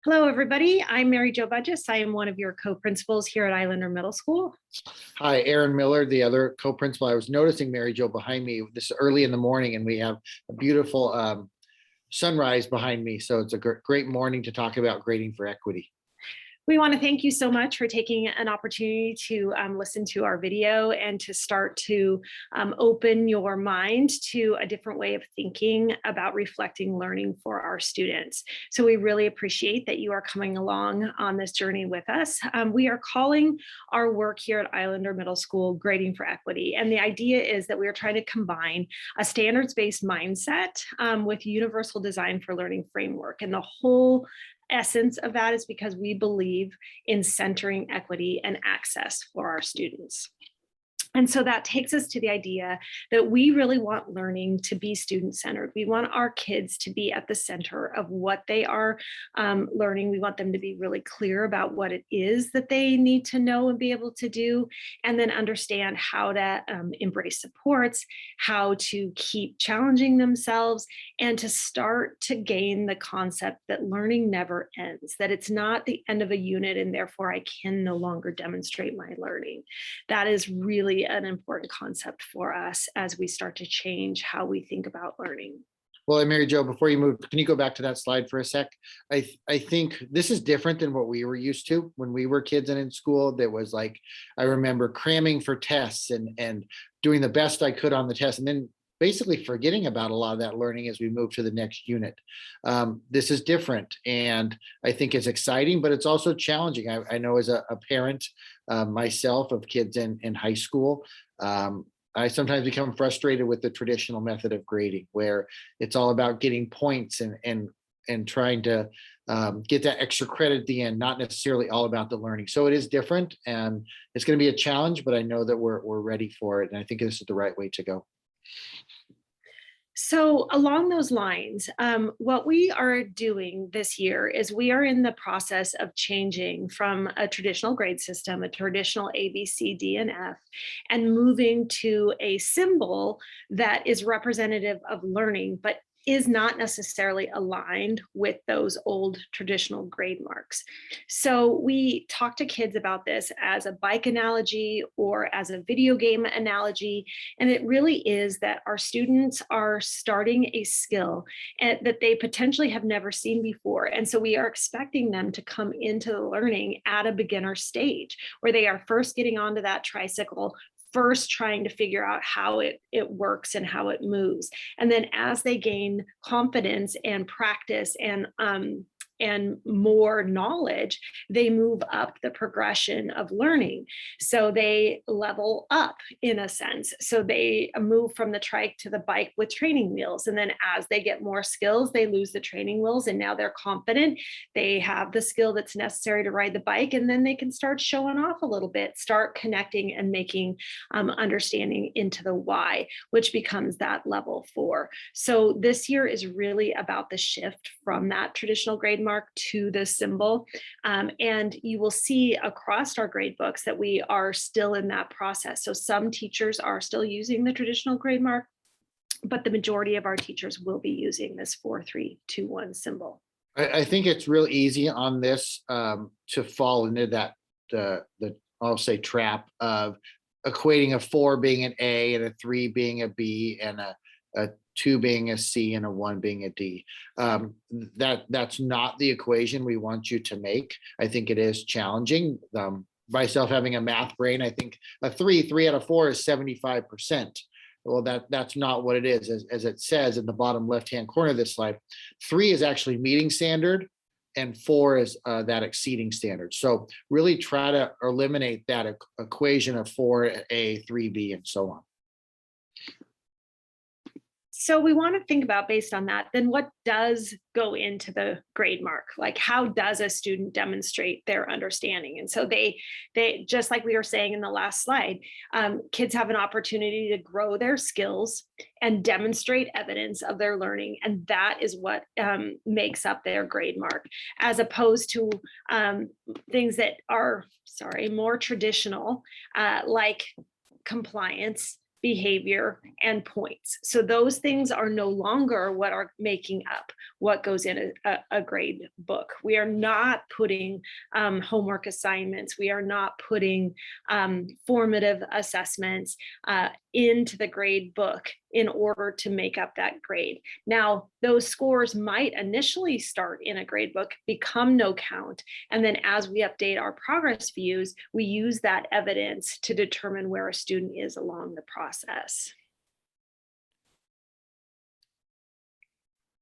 Hello, everybody. I'm Mary Jo Budges. I am one of your co-principals here at Islander Middle School. Hi, Aaron Miller, the other co-principal. I was noticing Mary Jo behind me. This is early in the morning, and we have a beautiful sunrise behind me. So it's a great morning to talk about grading for equity. We want to thank you so much for taking an opportunity to listen to our video and to start to open your mind to a different way of thinking about reflecting learning for our students. So we really appreciate that you are coming along on this journey with us. We are calling our work here at Islander Middle School Grading for Equity. And the idea is that we are trying to combine a standards-based mindset with universal design for learning framework. And the whole essence of that is because we believe in centering equity and access for our students. And so that takes us to the idea that we really want learning to be student-centered. We want our kids to be at the center of what they are learning. We want them to be really clear about what it is that they need to know and be able to do, and then understand how to embrace supports, how to keep challenging themselves, and to start to gain the concept that learning never ends, that it's not the end of a unit and therefore I can no longer demonstrate my learning. That is really an important concept for us as we start to change how we think about learning. Well, Mary Jo, before you move, can you go back to that slide for a sec? I think this is different than what we were used to when we were kids and in school. There was like, I remember cramming for tests and doing the best I could on the test, and then basically forgetting about a lot of that learning as we move to the next unit. This is different, and I think it's exciting, but it's also challenging. I know as a parent myself of kids in high school, I sometimes become frustrated with the traditional method of grading, where it's all about getting points and trying to get that extra credit at the end, not necessarily all about the learning. So it is different, and it's going to be a challenge, but I know that we're ready for it, and I think this is the right way to go. So along those lines, what we are doing this year is we are in the process of changing from a traditional grade system, a traditional A, B, C, D, and F, and moving to a symbol that is representative of learning, but is not necessarily aligned with those old traditional grade marks. So we talk to kids about this as a bike analogy or as a video game analogy. And it really is that our students are starting a skill that they potentially have never seen before. And so we are expecting them to come into the learning at a beginner stage where they are first getting onto that tricycle, first trying to figure out how it works and how it moves. And then as they gain confidence and practice and more knowledge, they move up the progression of learning. So they level up in a sense. So they move from the trike to the bike with training wheels. And then as they get more skills, they lose the training wheels and now they're confident. They have the skill that's necessary to ride the bike. And then they can start showing off a little bit, start connecting and making understanding into the why, which becomes that level 4. So this year is really about the shift from that traditional grade mark to the symbol. And you will see across our grade books that we are still in that process. So some teachers are still using the traditional grade mark, but the majority of our teachers will be using this 4, 3, 2, 1 symbol. I think it's real easy on this to fall into that the I'll say trap of equating a 4 being an A and a 3 being a B and a 2 being a C and a 1 being a D. That's not the equation we want you to make. I think it is challenging. Myself having a math brain, I think a 3 out of 4 is 75%. Well, that's not what it is. As it says in the bottom left-hand corner of this slide, 3 is actually meeting standard and 4 is that exceeding standard. So really try to eliminate that equation of 4A, 3B, and so on. So we want to think about, based on that, then what does go into the grade mark? Like, how does a student demonstrate their understanding? And so they just like we were saying in the last slide, kids have an opportunity to grow their skills and demonstrate evidence of their learning. And that is what makes up their grade mark, as opposed to things that are, more traditional, like compliance, behavior, and points. So those things are no longer what are making up what goes in a grade book. We are not putting homework assignments. We are not putting formative assessments into the grade book in order to make up that grade. Now, those scores might initially start in a grade book, become no count, and then as we update our progress views, we use that evidence to determine where a student is along the process.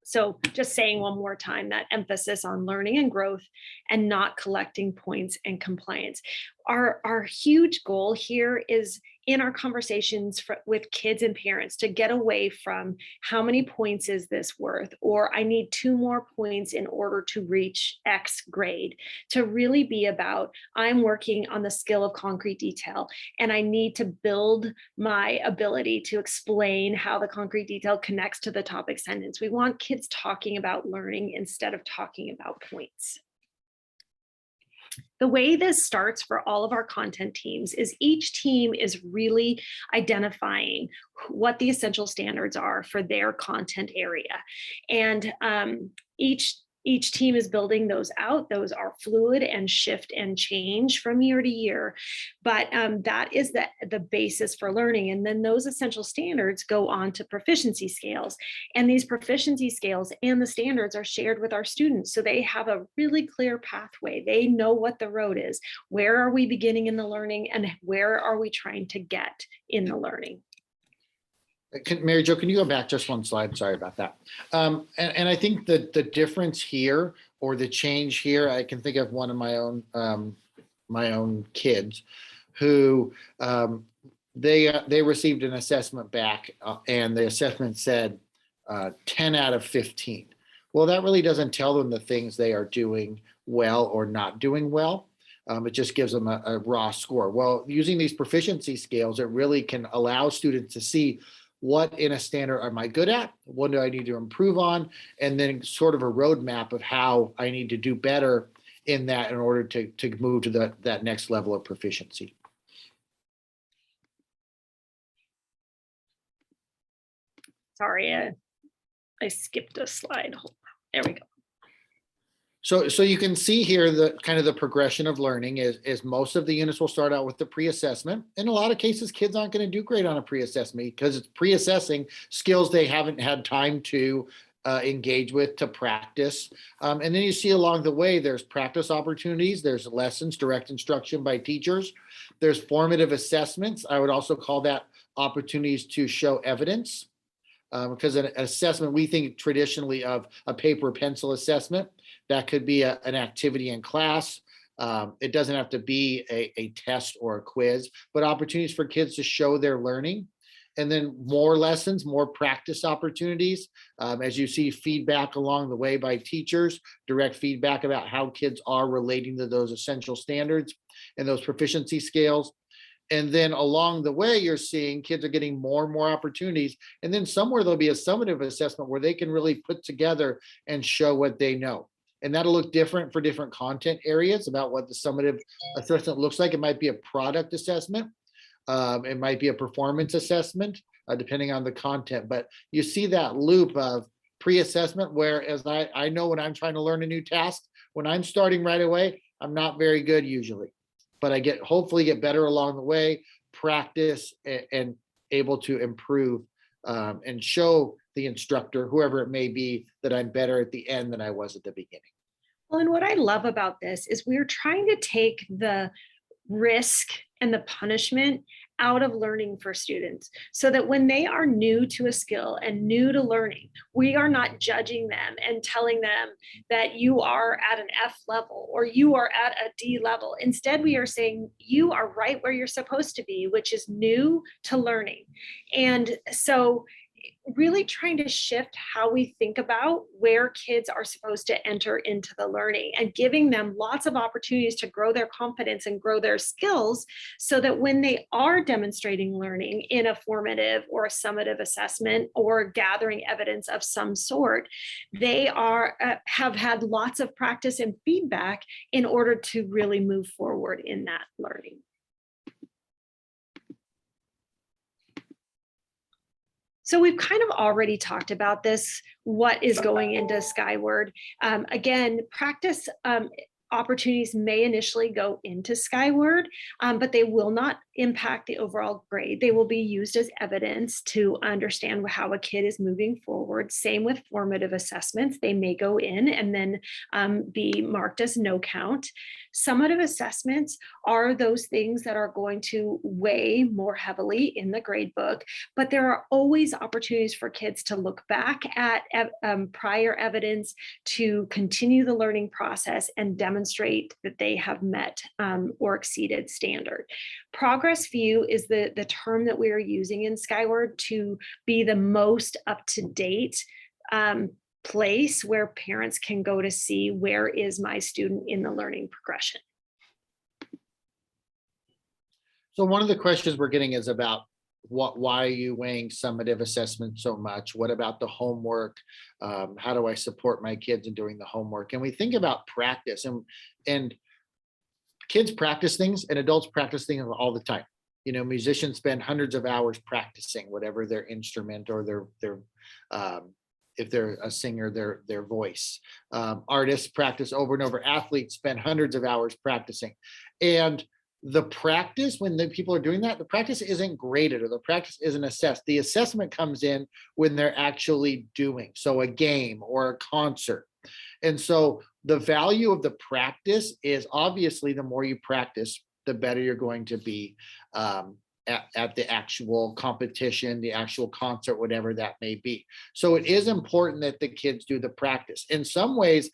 So just saying one more time, that emphasis on learning and growth and not collecting points and compliance. Our huge goal here is in our conversations with kids and parents to get away from how many points is this worth, or I need 2 more points in order to reach X grade, to really be about I'm working on the skill of concrete detail and I need to build my ability to explain how the concrete detail connects to the topic sentence. We want kids talking about learning instead of talking about points. The way this starts for all of our content teams is each team is really identifying what the essential standards are for their content area. And each team is building those out. Those are fluid and shift and change from year to year. But that is the basis for learning. And then those essential standards go on to proficiency scales. And these proficiency scales and the standards are shared with our students. So they have a really clear pathway. They know what the road is. Where are we beginning in the learning and where are we trying to get in the learning? Mary Jo, can you go back just one slide? Sorry about that. And I think that the difference here or the change here, I can think of one of my own kids who they received an assessment back and the assessment said 10 out of 15. Well, that really doesn't tell them the things they are doing well or not doing well. It just gives them a raw score. Well, using these proficiency scales, it really can allow students to see what in a standard am I good at? What do I need to improve on? And then sort of a roadmap of how I need to do better in that in order to move to that next level of proficiency. Sorry, I skipped a slide. There we go. So you can see here the kind of the progression of learning is most of the units will start out with the pre-assessment. In a lot of cases, kids aren't going to do great on a pre-assessment because it's pre-assessing skills they haven't had time to engage with, to practice. And then you see along the way, there's practice opportunities, there's lessons, direct instruction by teachers, there's formative assessments. I would also call that opportunities to show evidence. Because an assessment, we think traditionally of a paper pencil assessment. That could be an activity in class. It doesn't have to be a test or a quiz, but opportunities for kids to show their learning. And then more lessons, more practice opportunities. As you see feedback along the way by teachers, direct feedback about how kids are relating to those essential standards and those proficiency scales. And then along the way, you're seeing kids are getting more and more opportunities. And then somewhere there'll be a summative assessment where they can really put together and show what they know. And that'll look different for different content areas about what the summative assessment looks like. It might be a product assessment. It might be a performance assessment, depending on the content. But you see that loop of pre-assessment, whereas I know when I'm trying to learn a new task, when I'm starting right away, I'm not very good usually. But I hopefully get better along the way, practice and able to improve and show the instructor, whoever it may be, that I'm better at the end than I was at the beginning. Well, and what I love about this is we're trying to take the risk and the punishment out of learning for students so that when they are new to a skill and new to learning, we are not judging them and telling them that you are at an F level or you are at a D level. Instead, we are saying you are right where you're supposed to be, which is new to learning. And so really trying to shift how we think about where kids are supposed to enter into the learning and giving them lots of opportunities to grow their confidence and grow their skills so that when they are demonstrating learning in a formative or a summative assessment or gathering evidence of some sort, they have had lots of practice and feedback in order to really move forward in that learning. So we've kind of already talked about this, what is going into Skyward. Again, practice opportunities may initially go into Skyward, but they will not impact the overall grade. They will be used as evidence to understand how a kid is moving forward. Same with formative assessments. They may go in and then be marked as no count. Summative assessments are those things that are going to weigh more heavily in the grade book, but there are always opportunities for kids to look back at prior evidence, to continue the learning process and demonstrate that they have met or exceeded standard. Progress view is the term that we are using in Skyward to be the most up-to-date place where parents can go to see where is my student in the learning progression. So one of the questions we're getting is about why are you weighing summative assessment so much? What about the homework? How do I support my kids in doing the homework? And we think about practice, and kids practice things and adults practice things all the time. You know, musicians spend hundreds of hours practicing whatever their instrument or their if they're a singer, their voice. Artists practice over and over. Athletes spend hundreds of hours practicing. And the practice, when the people are doing that, the practice isn't graded or the practice isn't assessed. The assessment comes in when they're actually doing. So a game or a concert. And so the value of the practice is obviously the more you practice, the better you're going to be at the actual competition, the actual concert, whatever that may be. So it is important that the kids do the practice. In some ways,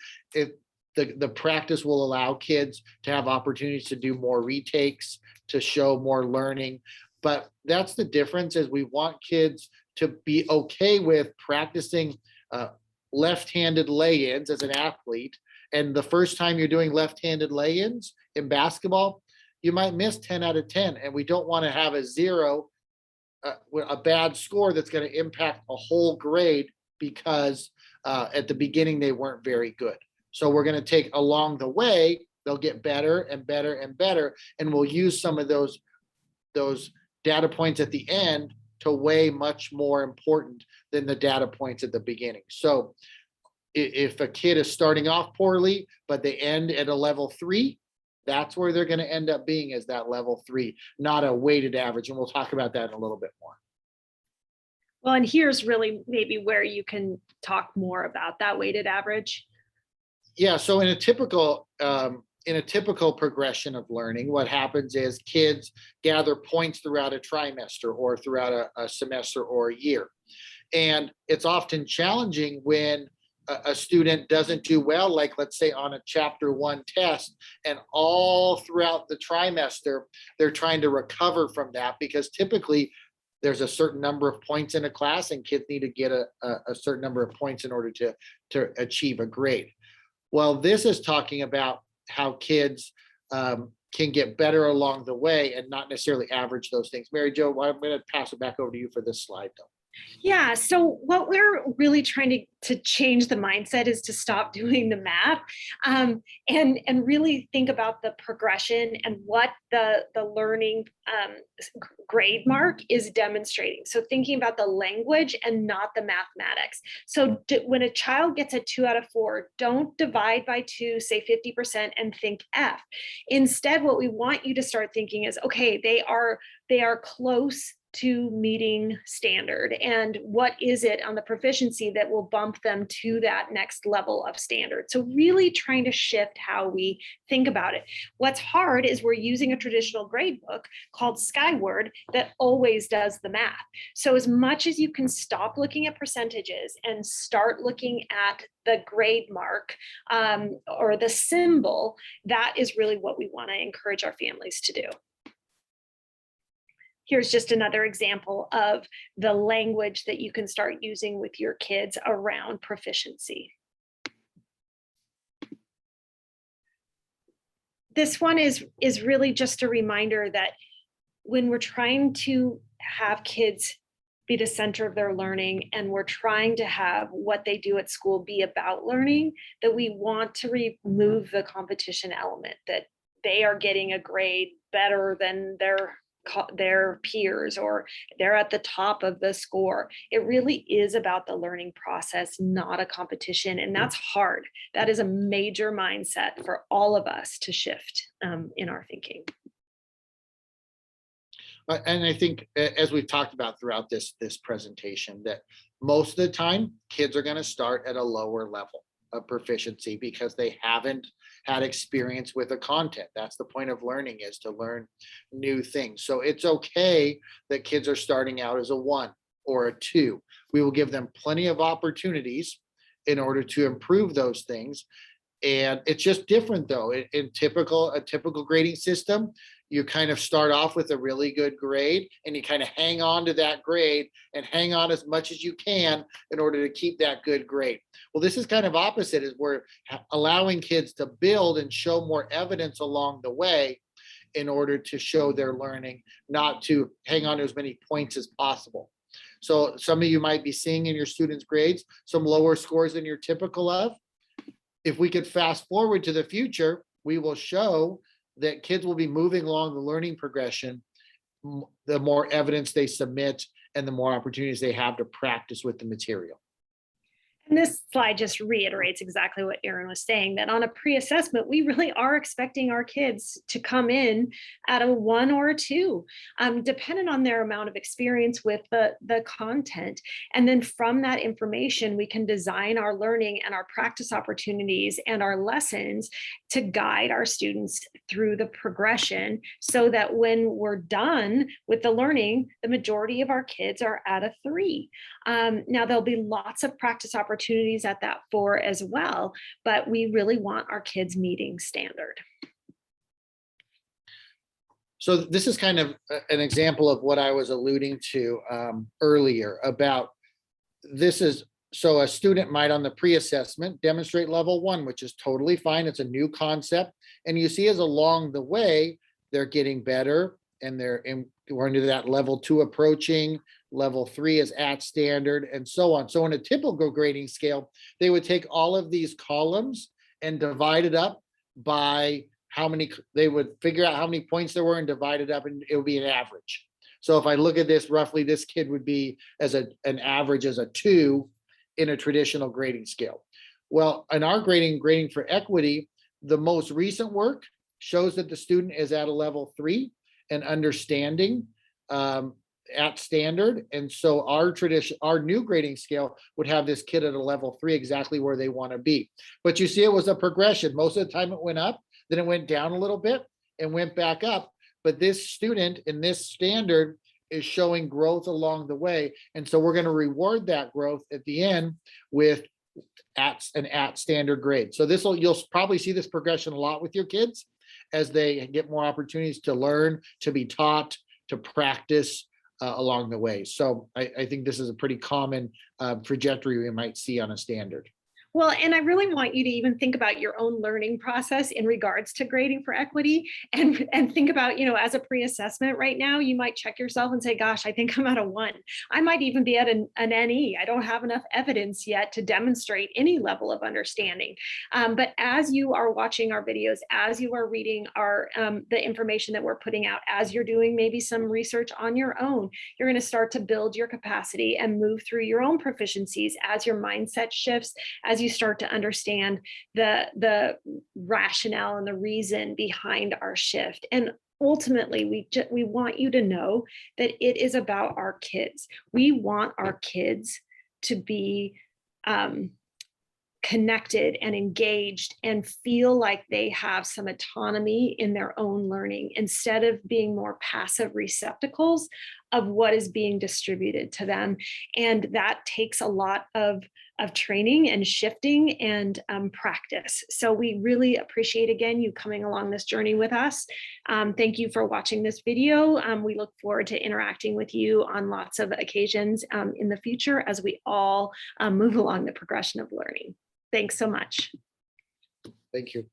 the practice will allow kids to have opportunities to do more retakes, to show more learning. But that's the difference, is we want kids to be okay with practicing left-handed lay-ins as an athlete. And the first time you're doing left-handed lay-ins in basketball, you might miss 10 out of 10. And we don't want to have a zero, a bad score that's going to impact a whole grade because at the beginning they weren't very good. So we're going to take along the way, they'll get better and better and better. And we'll use some of those data points at the end to weigh much more important than the data points at the beginning. So if a kid is starting off poorly, but they end at a level 3, that's where they're going to end up being, as that level 3, not a weighted average. And we'll talk about that in a little bit more. Well, and here's really maybe where you can talk more about that weighted average. Yeah, so in a typical progression of learning, what happens is kids gather points throughout a trimester or throughout a semester or a year. And it's often challenging when a student doesn't do well, like let's say on a chapter 1 test, and all throughout the trimester, they're trying to recover from that, because typically there's a certain number of points in a class and kids need to get a certain number of points in order to achieve a grade. Well, this is talking about how kids can get better along the way and not necessarily average those things. Mary Jo, I'm going to pass it back over to you for this slide, though. Yeah, so what we're really trying to change the mindset is to stop doing the math and really think about the progression and what the learning grade mark is demonstrating. So thinking about the language and not the mathematics. So when a child gets a 2 out of 4, don't divide by 2, say 50%, and think F. Instead, what we want you to start thinking is, okay, they are close to meeting standard, and what is it on the proficiency that will bump them to that next level of standard. So really trying to shift how we think about it. What's hard is we're using a traditional grade book called Skyward that always does the math. So as much as you can stop looking at percentages and start looking at the grade mark or the symbol, that is really what we want to encourage our families to do. Here's just another example of the language that you can start using with your kids around proficiency. This one is really just a reminder that when we're trying to have kids be the center of their learning, and we're trying to have what they do at school be about learning, that we want to remove the competition element, that they are getting a grade better than their their peers, or they're at the top of the score. It really is about the learning process, not a competition. And that's hard. That is a major mindset for all of us to shift in our thinking. And I think, as we've talked about throughout this presentation, that most of the time kids are going to start at a lower level of proficiency because they haven't had experience with the content. That's the point of learning, is to learn new things. So it's okay that kids are starting out as a 1 or a 2. We will give them plenty of opportunities in order to improve those things. And it's just different though. In a typical grading system, you kind of start off with a really good grade and you kind of hang on to that grade and hang on as much as you can in order to keep that good grade. Well, this is kind of opposite, is we're allowing kids to build and show more evidence along the way in order to show their learning, not to hang on to as many points as possible. So some of you might be seeing in your students' grades some lower scores than you're typical of. If we could fast forward to the future, we will show that kids will be moving along the learning progression the more evidence they submit and the more opportunities they have to practice with the material. And this slide just reiterates exactly what Erin was saying, that on a pre-assessment, we really are expecting our kids to come in at a 1 or a 2, depending on their amount of experience with the content. And then from that information, we can design our learning and our practice opportunities and our lessons to guide our students through the progression, so that when we're done with the learning, the majority of our kids are at a 3. Now, there'll be lots of practice opportunities at that 4 as well, but we really want our kids meeting standard. So this is kind of an example of what I was alluding to earlier about this is, so a student might on the pre-assessment demonstrate level 1, which is totally fine. It's a new concept. And you see as along the way, they're getting better and we're into that level 2 approaching. Level 3 is at standard, and so on. So in a typical grading scale, they would take all of these columns and divide it up by how many, they would figure out how many points there were and divide it up, and it would be an average. So if I look at this, roughly this kid would be as an average as a 2 in a traditional grading scale. Well, in our grading for equity, the most recent work shows that the student is at a level 3 and understanding at standard. And so our new grading scale would have this kid at a level 3, exactly where they want to be. But you see, it was a progression. Most of the time it went up, then it went down a little bit and went back up. But this student in this standard is showing growth along the way. And so we're going to reward that growth at the end with at standard grade. So you'll probably see this progression a lot with your kids as they get more opportunities to learn, to be taught, to practice along the way. So I think this is a pretty common trajectory we might see on a standard. Well, and I really want you to even think about your own learning process in regards to grading for equity, and think about, as a pre-assessment right now, you might check yourself and say, gosh, I think I'm at a 1. I might even be at an NE. I don't have enough evidence yet to demonstrate any level of understanding. But as you are watching our videos, as you are reading the information that we're putting out, as you're doing maybe some research on your own, you're going to start to build your capacity and move through your own proficiencies as your mindset shifts, as you start to understand the rationale and the reason behind our shift. And ultimately, we want you to know that it is about our kids. We want our kids to be connected and engaged and feel like they have some autonomy in their own learning, instead of being more passive receptacles of what is being distributed to them. And that takes a lot of training and shifting and practice. So we really appreciate, again, you coming along this journey with us. Thank you for watching this video. We look forward to interacting with you on lots of occasions in the future as we all move along the progression of learning. Thanks so much. Thank you.